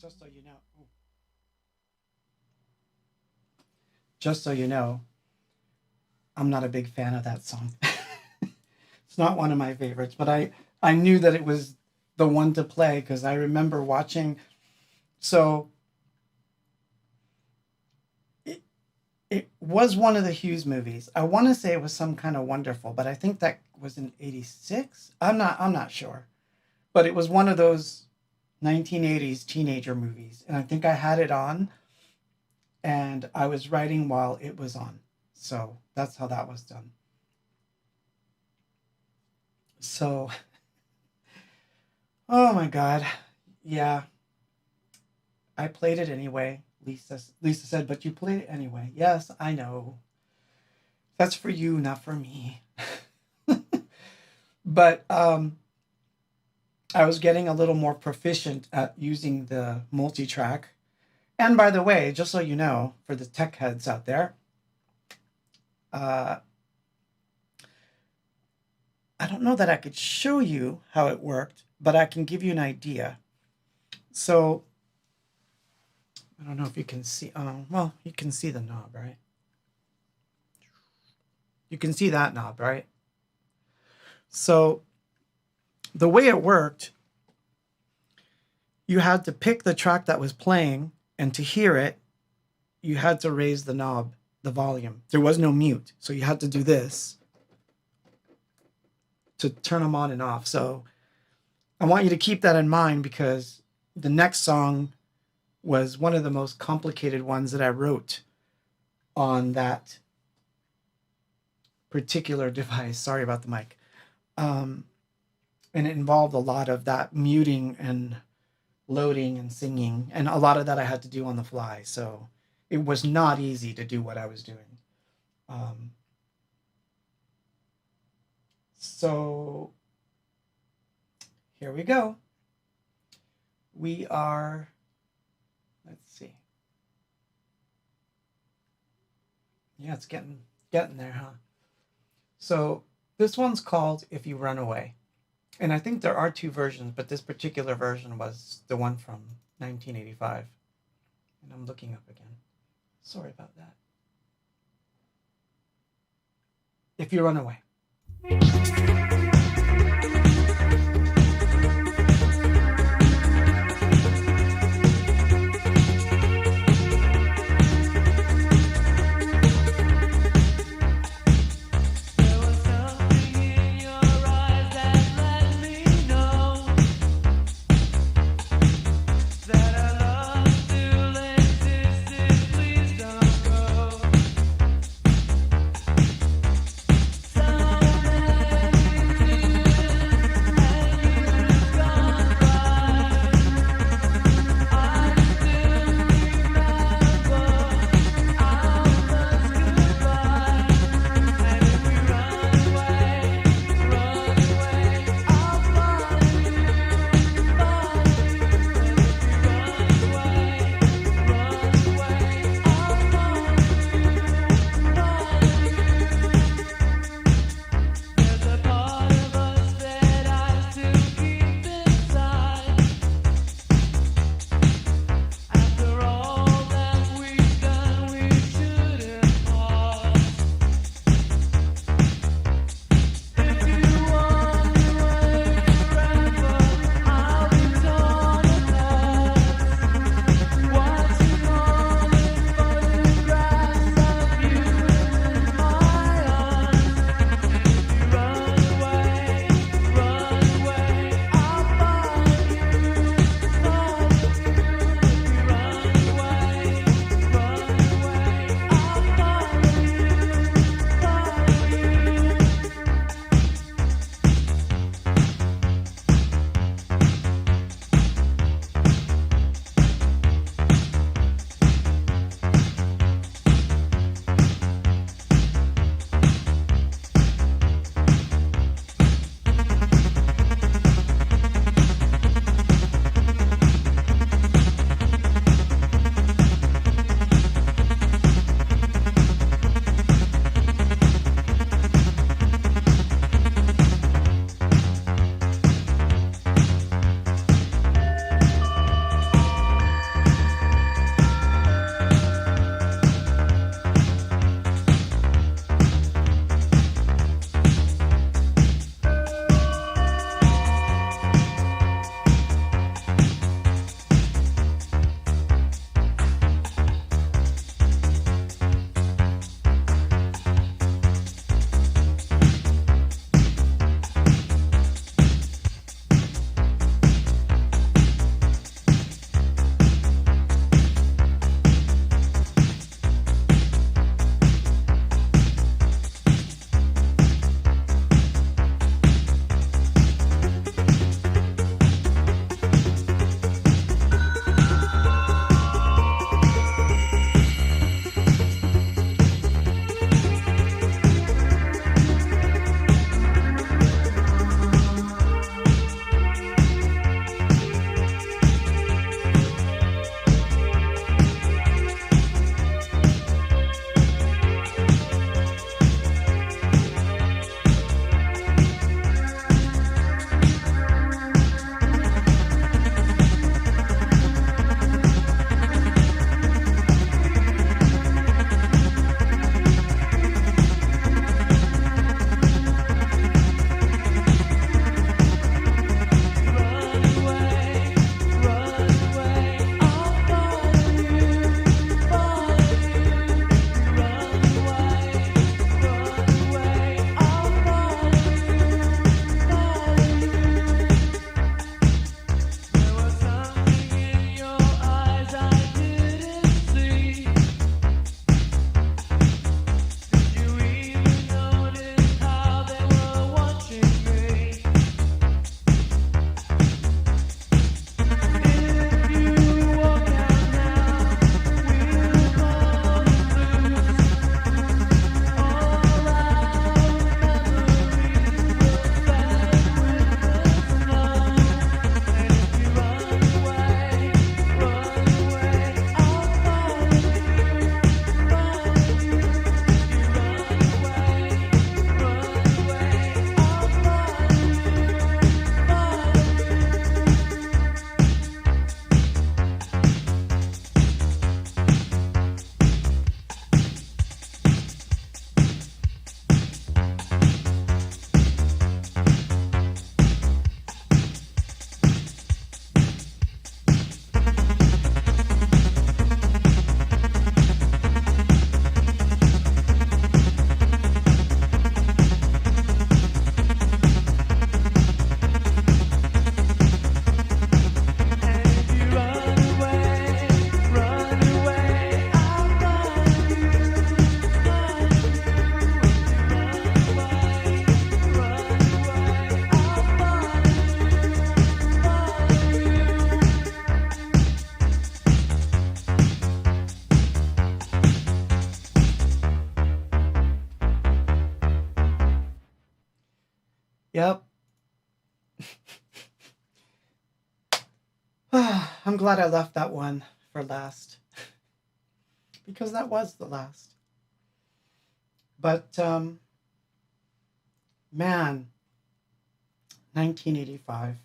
just so you know. Just so you know, I'm not a big fan of that song. It's not one of my favorites, but I knew that it was the one to play because I remember watching. So it was one of the Hughes movies. I want to say it was some kind of Wonderful, but I think that was in '86. I'm not sure, but it was one of those 1980s teenager movies, and I think I had it on, and I was writing while it was on. So that's how that was done. So, oh my God, yeah, I played it anyway. Lisa said, but you played it anyway. Yes, I know. That's for you, not for me. But I was getting a little more proficient at using the multi-track. And by the way, just so you know, for the tech heads out there, I don't know that I could show you how it worked, but I can give you an idea. So, I don't know if you can see, well, you can see the knob, right? You can see that knob, right? So, the way it worked, you had to pick the track that was playing, and to hear it, you had to raise the knob, the volume. There was no mute, so you had to do this to turn them on and off. So I want you to keep that in mind because the next song was one of the most complicated ones that I wrote on that particular device. Sorry about the mic. And it involved a lot of that muting and loading and singing, and a lot of that I had to do on the fly. So it was not easy to do what I was doing. So here we go. We are, let's see. Yeah, it's getting there, huh? So this one's called If You Run Away. And I think there are two versions, but this particular version was the one from 1985. And I'm looking up again. Sorry about that. If You Run Away. I'm glad I left that one for last because that was the last. But man, 1985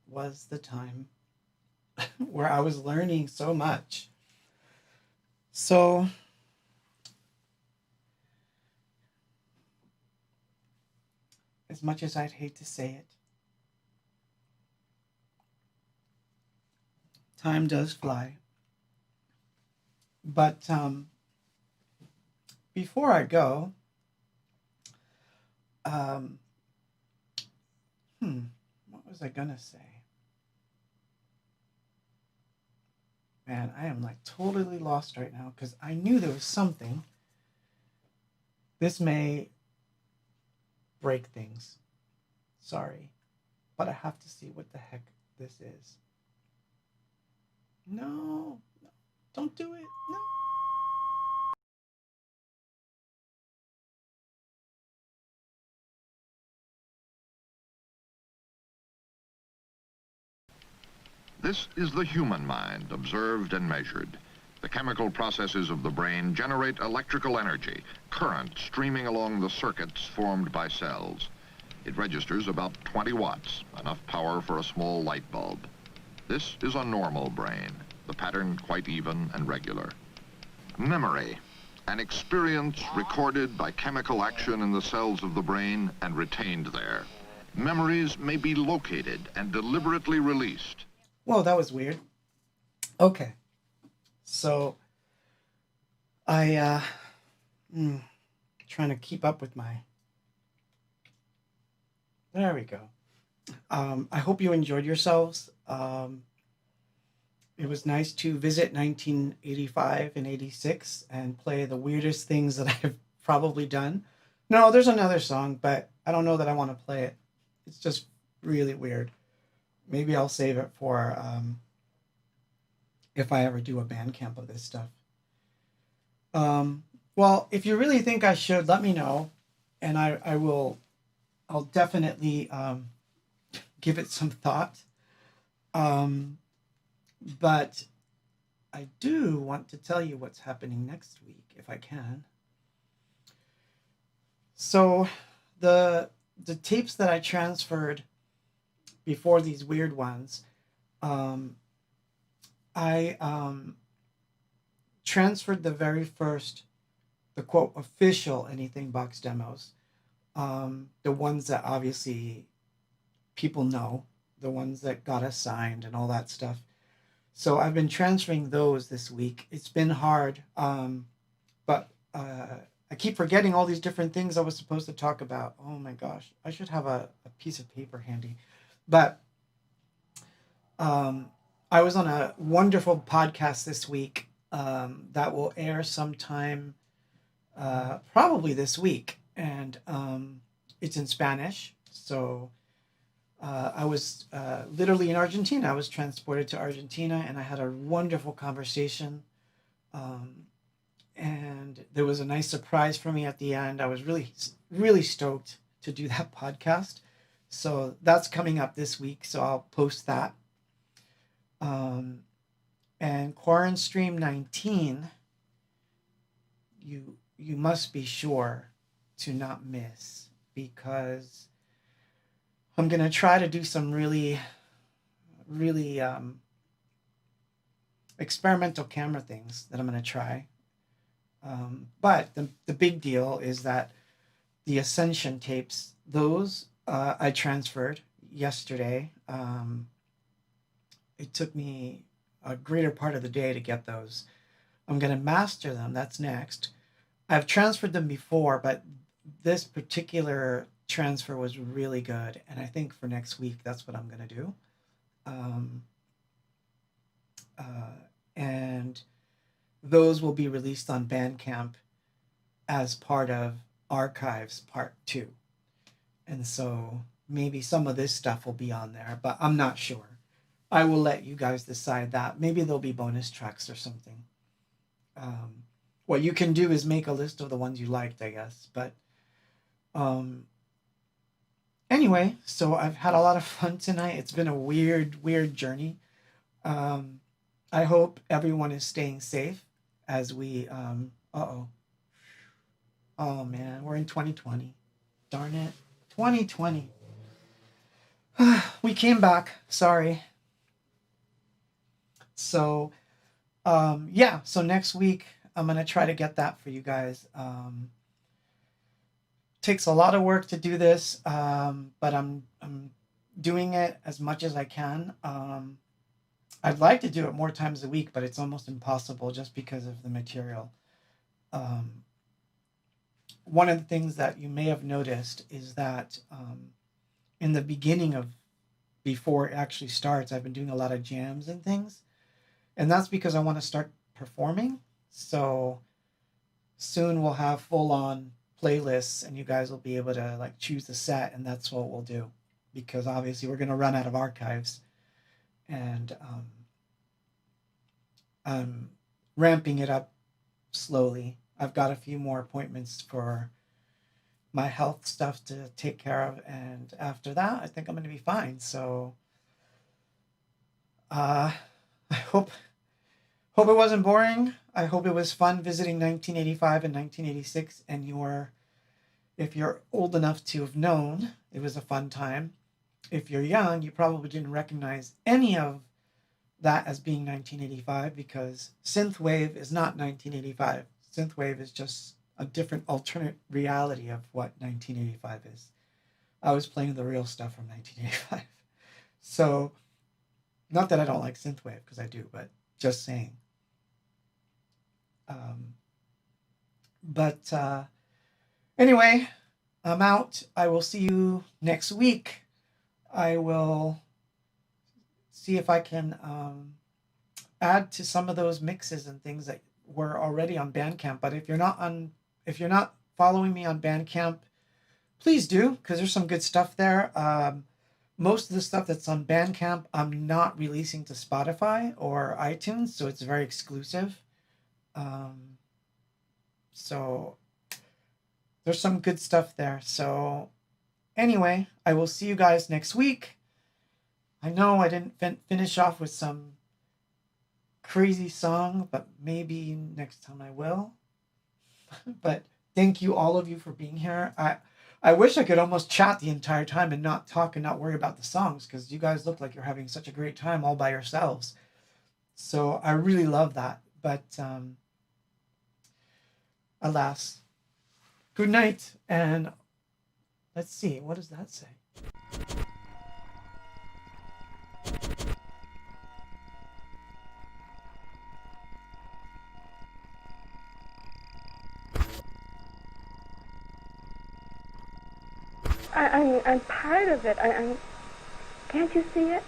was the time where I was learning so much. So as much as I'd hate to say it, time does fly. But before I go, um, what was I gonna say? Man, I am like totally lost right now because I knew there was something. This may break things. Sorry, but I have to see what the heck this is. No, don't do it. No. This is the human mind, observed and measured. The chemical processes of the brain generate electrical energy, current streaming along the circuits formed by cells. It registers about 20 watts, enough power for a small light bulb. This is a normal brain, the pattern quite even and regular. Memory, an experience recorded by chemical action in the cells of the brain and retained there. Memories may be located and deliberately released. Whoa, that was weird. Okay. So I trying to keep up with my. There we go. I hope you enjoyed yourselves. It was nice to visit 1985 and 86 and play the weirdest things that I've probably done. No, there's another song, but I don't know that I want to play it. It's just really weird. Maybe I'll save it for if I ever do a band camp of this stuff. Well, if you really think I should, let me know, and I will. I'll definitely give it some thought. But I do want to tell you what's happening next week, if I can. So the tapes that I transferred before these weird ones, I transferred the very first, the quote, official Anything Box demos, the ones that obviously people know, the ones that got us signed and all that stuff. So I've been transferring those this week. It's been hard, but I keep forgetting all these different things I was supposed to talk about. Oh my gosh, I should have a piece of paper handy. But I was on a wonderful podcast this week that will air sometime probably this week. And it's in Spanish. So I was literally in Argentina. I was transported to Argentina and I had a wonderful conversation. And there was a nice surprise for me at the end. I was really, really stoked to do that podcast. So that's coming up this week. So I'll post that. And Quarantine Stream 19, you must be sure to not miss, because I'm going to try to do some really, really experimental camera things that I'm going to try. But the big deal is that the Ascension tapes, those I transferred yesterday. It took me a greater part of the day to get those. I'm going to master them. That's next. I've transferred them before, but this particular transfer was really good. And I think for next week, that's what I'm going to do. And those will be released on Bandcamp as part of Archives Part 2. And so maybe some of this stuff will be on there, but I'm not sure. I will let you guys decide that. Maybe there'll be bonus tracks or something. What you can do is make a list of the ones you liked, I guess. But anyway, so I've had a lot of fun tonight. It's been a weird, weird journey. I hope everyone is staying safe as we, uh-oh. Oh man, we're in 2020. Darn it. 2020. We came back. Sorry. So, yeah, so next week I'm going to try to get that for you guys. Takes a lot of work to do this, but I'm doing it as much as I can. I'd like to do it more times a week, but it's almost impossible just because of the material. One of the things that you may have noticed is that in the beginning of, before it actually starts, I've been doing a lot of jams and things. And that's because I want to start performing. So soon we'll have full-on playlists and you guys will be able to like choose the set, and that's what we'll do. Because obviously we're going to run out of archives. And I'm ramping it up slowly. I've got a few more appointments for my health stuff to take care of, and after that I think I'm going to be fine. So I hope it wasn't boring. I hope it was fun visiting 1985 and 1986, and if you're old enough to have known, it was a fun time. If you're young, you probably didn't recognize any of that as being 1985 because synthwave is not 1985. Synthwave is just a different alternate reality of what 1985 is. I was playing the real stuff from 1985. So, not that I don't like synthwave, because I do, but just saying. Anyway, I'm out. I will see you next week. I will see if I can add to some of those mixes and things that were already on Bandcamp. But if you're not following me on Bandcamp, please do, because there's some good stuff there. Most of the stuff that's on Bandcamp, I'm not releasing to Spotify or iTunes, so it's very exclusive. So there's some good stuff there. So anyway, I will see you guys next week. I know I didn't finish off with some crazy song, but maybe next time I will. But thank you, all of you, for being here. I wish I could almost chat the entire time and not talk and not worry about the songs, because you guys look like you're having such a great time all by yourselves. So I really love that. But alas, good night. And let's see, what does that say? I'm part of it. Can't you see it?